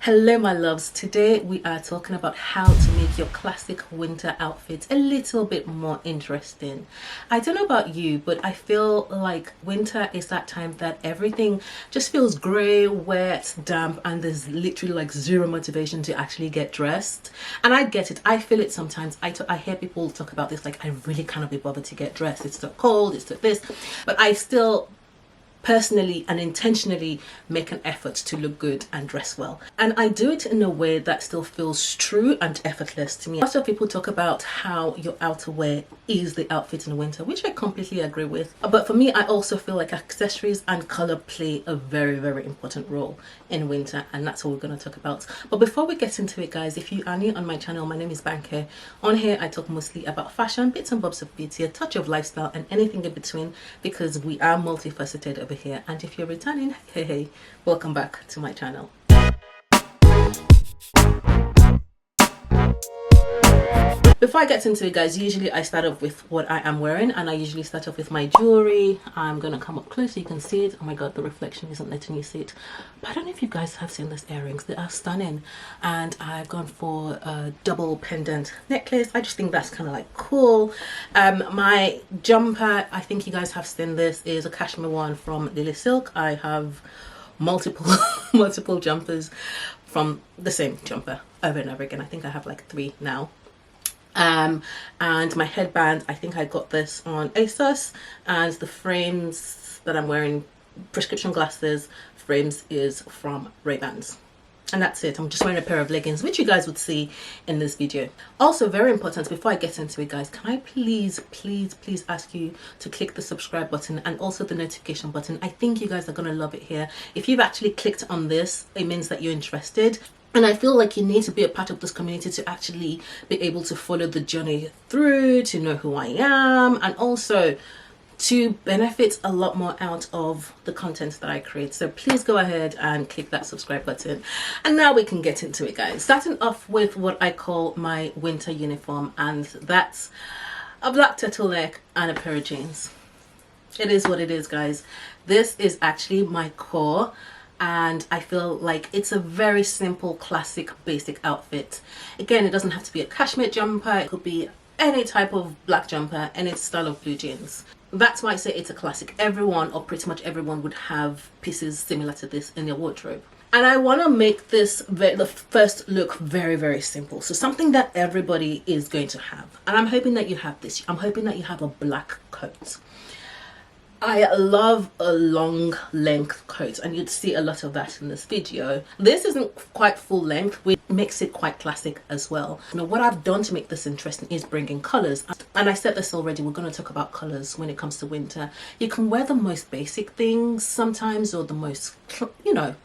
Hello my loves, today we are talking about how to make your classic winter outfits a little bit more interesting. I don't know about you, but I feel like winter is that time that everything just feels grey, wet, damp, and there's literally like zero motivation to actually get dressed. And I get it, I feel it sometimes. I hear people talk about this like I really cannot be bothered to get dressed, it's too cold, it's too this, but I still personally and intentionally make an effort to look good and dress well, and I do it in a way that still feels true and effortless to me. Lots of people talk about how your outerwear is the outfit in winter, which I completely agree with, but for me I also feel like accessories and color play a very important role in winter, and that's what we're going to talk about. But before we get into it, guys, if you are new on my channel, my name is Banke. On here I talk mostly about fashion, bits and bobs of beauty, a touch of lifestyle, and anything in between, because we are multifaceted over here. And if you're returning, hey, welcome back to my channel. Before I get into it, guys, usually I start off with what I am wearing, and I usually start off with my jewelry. I'm gonna come up close so you can see it. Oh my god, the reflection isn't letting you see it, but I don't know if you guys have seen these earrings. They are stunning, and I've gone for a double pendant necklace. I just think that's kind of like cool. My jumper, I think you guys have seen this, is a cashmere one from Lily Silk. I have multiple multiple jumpers from the same jumper over and over again. I think I have like 3 now. And my headband, I think I got this on ASOS, and the frames that I'm wearing, prescription glasses frames, is from Ray-Bans. And that's it. I'm just wearing a pair of leggings, which you guys would see in this video. Also, very important, before I get into it, guys, can I please ask you to click the subscribe button and also the notification button. I think you guys are gonna love it here. If you've actually clicked on this, it means that you're interested. And I feel like you need to be a part of this community to actually be able to follow the journey through, to know who I am, and also to benefit a lot more out of the content that I create. So please go ahead and click that subscribe button. And now we can get into it, guys. Starting off with what I call my winter uniform, and that's a black turtleneck and a pair of jeans. It is what it is, guys. This is actually my core, and I feel like it's a very simple, classic, basic outfit. Again, it doesn't have to be a cashmere jumper. It could be any type of black jumper, any style of blue jeans. That's why I say it's a classic. Everyone, or pretty much everyone, would have pieces similar to this in their wardrobe. And I want to make this the first look very simple, so something that everybody is going to have. And I'm hoping that you have this. I'm hoping that you have a black coat. I love a long length coat, and you'd see a lot of that in this video. This isn't quite full length, which makes it quite classic as well. Now, what I've done to make this interesting is bring in colors. And I said this already, we're going to talk about colors when it comes to winter. You can wear the most basic things sometimes, or the most, you know,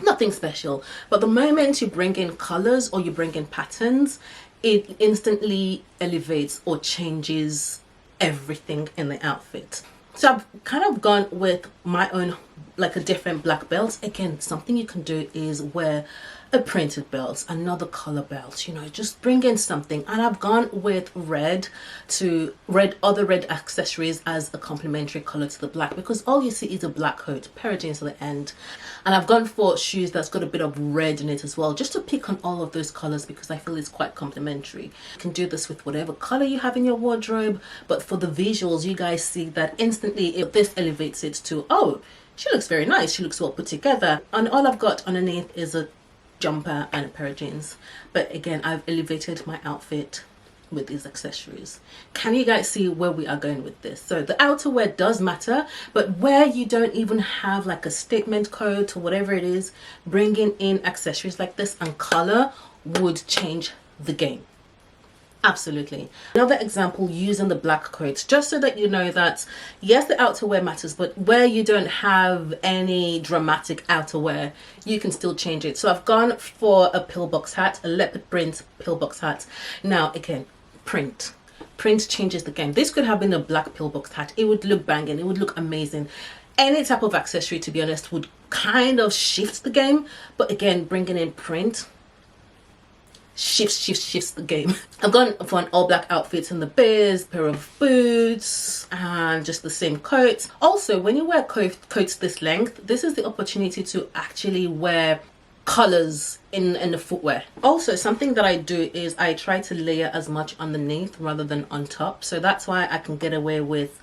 nothing special. But the moment you bring in colors or you bring in patterns, it instantly elevates or changes everything in the outfit. So I've kind of gone with my own, like a different black belt. Again, something you can do is wear a printed belt, another color belt, you know, just bring in something. And I've gone with other red accessories as a complementary color to the black, because all you see is a black coat, pair of jeans at the end. And I've gone for shoes that's got a bit of red in it as well, just to pick on all of those colors, because I feel it's quite complementary. You can do this with whatever color you have in your wardrobe, but for the visuals, you guys see that instantly this elevates it to, oh, she looks very nice, she looks well put together. And all I've got underneath is a jumper and a pair of jeans. But again, I've elevated my outfit with these accessories. Can you guys see where we are going with this? So the outerwear does matter, but where you don't even have like a statement coat or whatever it is, bringing in accessories like this and color would change the game. Absolutely. Another example, using the black coat, just so that you know that yes, the outerwear matters, but where you don't have any dramatic outerwear, you can still change it. So I've gone for a pillbox hat, a leopard print pillbox hat. Now again, print changes the game. This could have been a black pillbox hat. It would look banging, it would look amazing. Any type of accessory, to be honest, would kind of shift the game. But again, bringing in print shifts the game. I've gone for an all black outfit in the biz, pair of boots, and just the same coat. Also, when you wear coats this length, this is the opportunity to actually wear colors in the footwear. Also, something that I do is I try to layer as much underneath rather than on top, so that's why I can get away with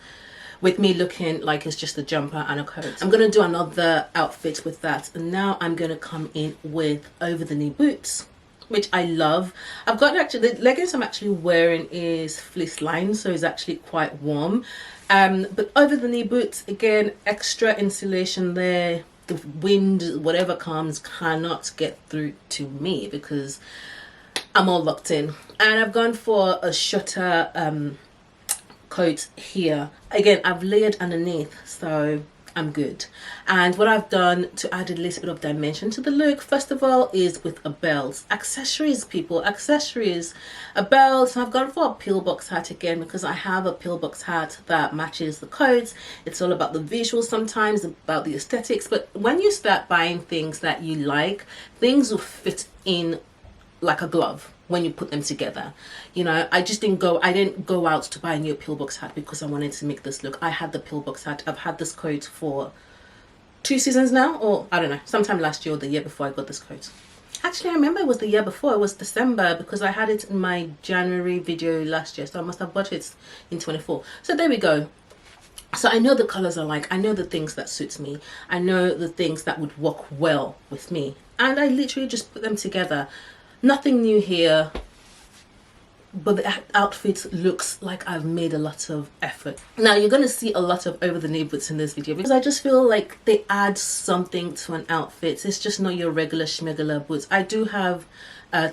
me looking like it's just a jumper and a coat. I'm gonna do another outfit with that, and now I'm gonna come in with over the knee boots, which I love. I've got actually the leggings I'm actually wearing is fleece lined, so it's actually quite warm, but over the knee boots, again, extra insulation there. The wind, whatever comes, cannot get through to me because I'm all locked in. And I've gone for a shorter coat here. Again, I've layered underneath, so I'm good. And what I've done to add a little bit of dimension to the look, first of all, is with a belt. Accessories, people, accessories. A belt. I've gone for a pillbox hat again because I have a pillbox hat that matches the coat. It's all about the visuals sometimes, about the aesthetics, but when you start buying things that you like, things will fit in like a glove when you put them together. You know, I didn't go out to buy a new pillbox hat because I wanted to make this look. I had the pillbox hat. I've had this coat for 2 seasons now, or I don't know, sometime last year or the year before I got this coat. Actually, I remember it was the year before. It was December because I had it in my January video last year, so I must have bought it in 24. So there we go. So I know the colors I like, I know the things that suits me, I know the things that would work well with me, and I literally just put them together. Nothing new here, but the outfit looks like I've made a lot of effort. Now you're going to see a lot of over the knee boots in this video because I just feel like they add something to an outfit. It's just not your regular schmegular boots. I do have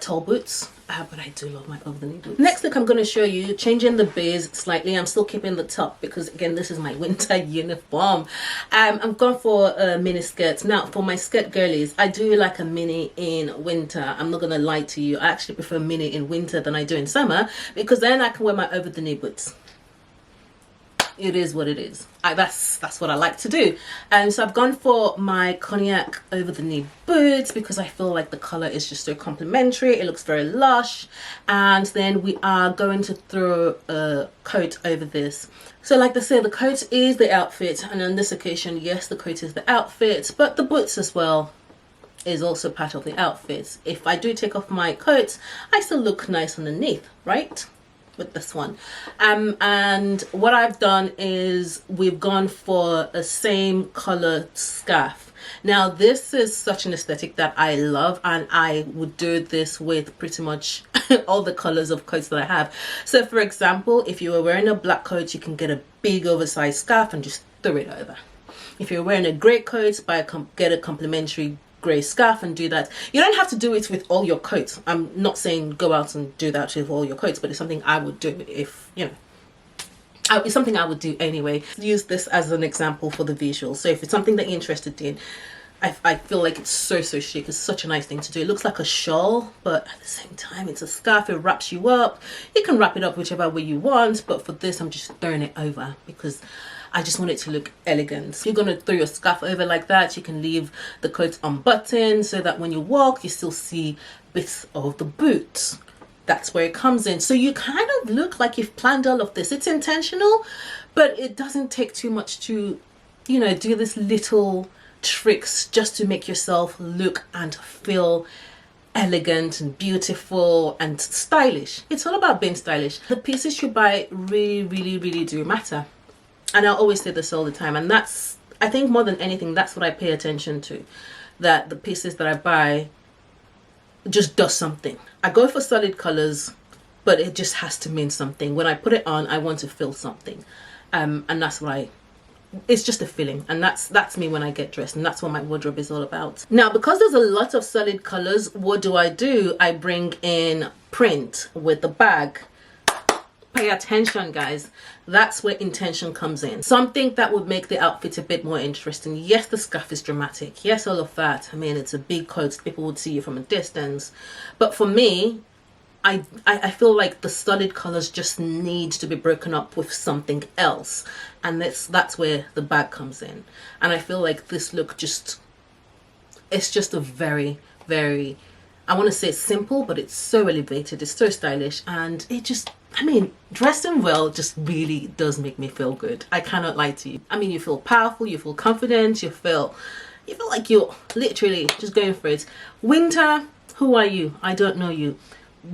tall boots, but I do love my over the knee boots. Next look I'm going to show you, changing the base slightly. I'm still keeping the top because again this is my winter uniform. I've gone for a mini skirt. Now for my skirt girlies, I do like a mini in winter. I'm not going to lie to you, I actually prefer mini in winter than I do in summer because then I can wear my over the knee boots. It is what it is. That's what I like to do. And so I've gone for my cognac over the knee boots because I feel like the color is just so complimentary. It looks very lush. And then we are going to throw a coat over this. So like I say, the coat is the outfit, and on this occasion, yes, the coat is the outfit, but the boots as well is also part of the outfit. If I do take off my coat, I still look nice underneath, right? With this one. And what I've done is we've gone for a same color scarf. Now this is such an aesthetic that I love, and I would do this with pretty much all the colors of coats that I have. So for example, if you were wearing a black coat, you can get a big oversized scarf and just throw it over. If you're wearing a grey coat, get a complimentary grey scarf and do that. You don't have to do it with all your coats. I'm not saying go out and do that with all your coats, but it's something I would do if, you know, it's something I would do anyway. Use this as an example for the visual. So if it's something that you're interested in, I feel like it's so chic. It's such a nice thing to do. It looks like a shawl, but at the same time it's a scarf. It wraps you up. You can wrap it up whichever way you want, but for this I'm just throwing it over because I just want it to look elegant. If you're going to throw your scarf over like that, you can leave the coat unbuttoned so that when you walk you still see bits of the boot. That's where it comes in. So you kind of look like you've planned all of this. It's intentional, but it doesn't take too much to, you know, do this little tricks just to make yourself look and feel elegant and beautiful and stylish. It's all about being stylish. The pieces you buy really do matter. And I always say this all the time, and that's, I think more than anything, that's what I pay attention to, that the pieces that I buy just does something. I go for solid colors, but it just has to mean something. When I put it on, I want to feel something, and that's why it's just a feeling, and that's me when I get dressed, and that's what my wardrobe is all about. Now, because there's a lot of solid colors, what do? I bring in print with the bag. Pay attention, guys. That's where intention comes in. Something that would make the outfit a bit more interesting. Yes, the scarf is dramatic. Yes, all of that. I mean, it's a big coat. People would see you from a distance. But for me, I feel like the solid colors just need to be broken up with something else. And that's where the bag comes in. And I feel like this look it's just a very, I want to say it's simple, but it's so elevated. It's so stylish. And it just, I mean, dressing well just really does make me feel good. I cannot lie to you. I mean, you feel powerful, you feel confident, you feel you feel like you're literally just going for it. Winter, who are you? I don't know you.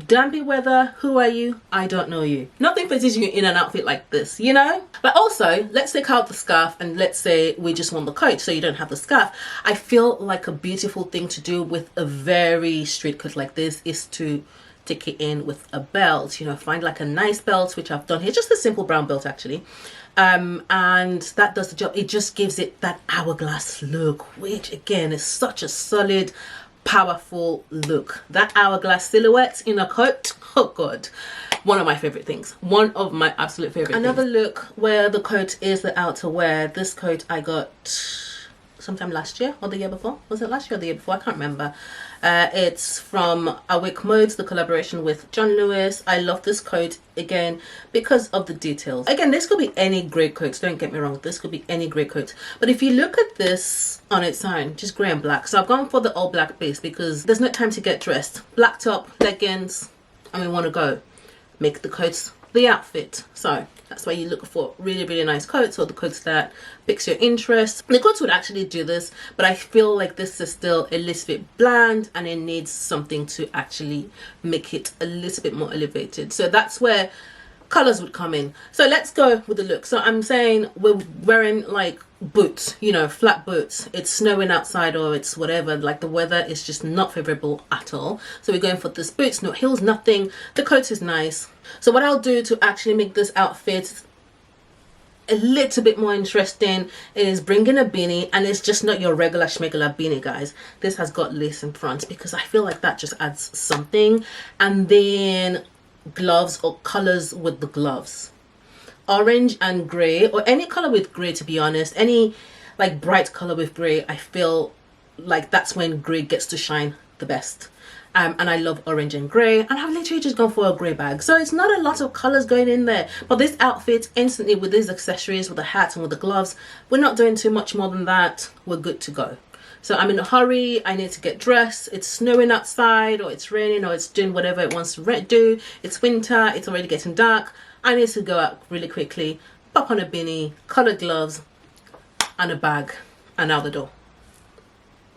Dumpy weather, who are you? I don't know you. Nothing fits you in an outfit like this, you know? But also, let's take out the scarf and let's say we just want the coat, so you don't have the scarf. I feel like a beautiful thing to do with a very straight coat like this is to take it in with a belt. You know, find like a nice belt, which I've done here, just a simple brown belt actually. And that does the job. It just gives it that hourglass look, which again is such a solid, powerful look. That hourglass silhouette in a coat, oh god, one of my favorite things, one of my absolute favorite things. Another look where the coat is the outerwear. This coat I got sometime last year or the year before. Was it last year or the year before? I can't remember. It's from Awake Modes, the collaboration with John Lewis. I love this coat again because of the details. Again, this could be any grey coat, don't get me wrong, this could be any grey coat, but if you look at this on its own, just grey and black, so I've gone for the all black base because there's no time to get dressed. Black top, leggings, and we want to go make the coats the outfit. So that's why you look for really nice coats, or the coats that piques your interest. The coats would actually do this, but I feel like this is still a little bit bland and it needs something to actually make it a little bit more elevated. So that's where colors would come in. So let's go with the look. So I'm saying we're wearing like boots, you know, flat boots. It's snowing outside or it's whatever, like the weather is just not favorable at all. So we're going for this boots, no heels, nothing. The coat is nice. So what I'll do to actually make this outfit a little bit more interesting is bring in a beanie, and it's just not your regular schmegular beanie, guys. This has got lace in front because I feel like that just adds something. And then gloves or colors with the gloves, orange and gray, or any color with gray, to be honest. Any like bright color with gray, I feel like that's when gray gets to shine the best. And I love orange and grey, and I've literally just gone for a grey bag, so it's not a lot of colors going in there. But this outfit instantly, with these accessories, with the hat and with the gloves, we're not doing too much more than that, we're good to go. So I'm in a hurry, I need to get dressed, it's snowing outside, or it's raining, or it's doing whatever it wants to do, it's winter, it's already getting dark, I need to go out really quickly, pop on a beanie, coloured gloves and a bag, and out the door.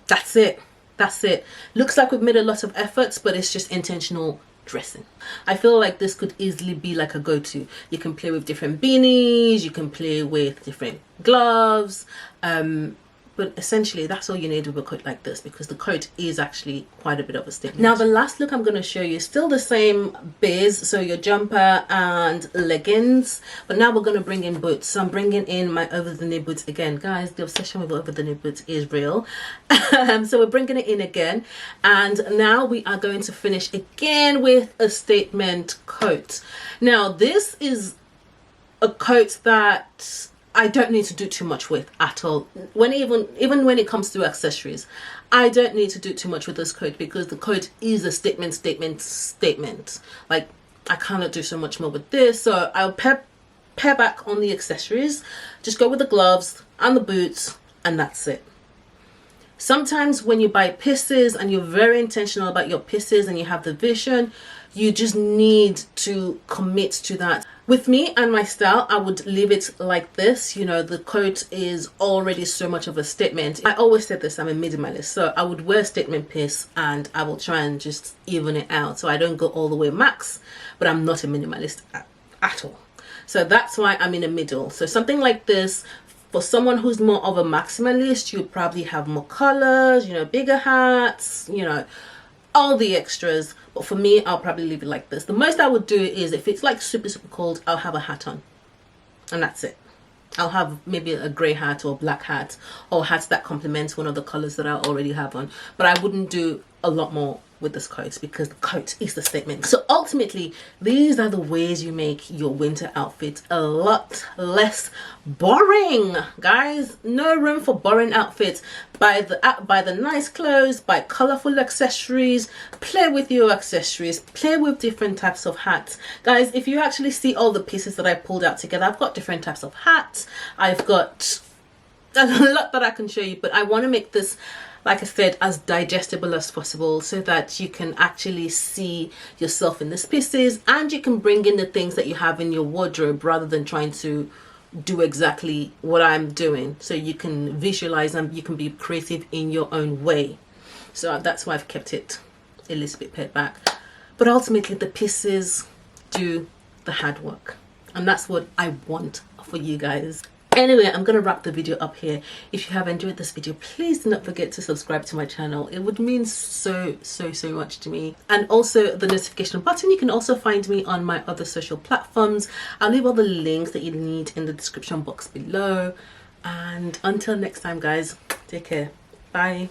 That's it. That's it. Looks like we've made a lot of efforts, but it's just intentional dressing. I feel like this could easily be like a go-to. You can play with different beanies, you can play with different gloves, but essentially that's all you need with a coat like this, because the coat is actually quite a bit of a statement. Now the last look I'm going to show you is still the same base, so your jumper and leggings, but now we're going to bring in boots. So I'm bringing in my over-the-knee boots again. Guys, the obsession with over-the-knee boots is real. So we're bringing it in again, and now we are going to finish again with a statement coat. Now this is a coat that I don't need to do too much with at all. Even when it comes to accessories, I don't need to do too much with this coat, because the coat is a statement. Like, I cannot do so much more with this. So I'll pair back on the accessories, just go with the gloves and the boots, and that's it. Sometimes when you buy pieces and you're very intentional about your pieces and you have the vision, you just need to commit to that. With me and my style, I would leave it like this. You know, the coat is already so much of a statement. I always said this, I'm a minimalist, so I would wear a statement piece and I will try and just even it out, so I don't go all the way max, but I'm not a minimalist at all. So that's why I'm in the middle. So something like this, for someone who's more of a maximalist, you'd probably have more colors, you know, bigger hats, you know, all the extras. But for me, I'll probably leave it like this. The most I would do is, if it's like super cold, I'll have a hat on, and that's it. I'll have maybe a grey hat or a black hat, or hats that complement one of the colors that I already have on. But I wouldn't do a lot more with this coat, because the coat is the statement. So ultimately, these are the ways you make your winter outfit a lot less boring, guys. No room for boring outfits. Buy the nice clothes, buy colorful accessories, play with your accessories, play with different types of hats. Guys, if you actually see all the pieces that I pulled out together, I've got different types of hats, I've got a lot that I can show you, but I want to make this, like I said, as digestible as possible, so that you can actually see yourself in these pieces, and you can bring in the things that you have in your wardrobe rather than trying to do exactly what I'm doing, so you can visualize and you can be creative in your own way. So that's why I've kept it a little bit pared back, but ultimately the pieces do the hard work, and that's what I want for you guys. Anyway, I'm gonna wrap the video up here. If you have enjoyed this video, please do not forget to subscribe to my channel. It would mean so much to me. And also the notification button. You can also find me on my other social platforms. I'll leave all the links that you need in the description box below. And until next time, guys, take care. Bye.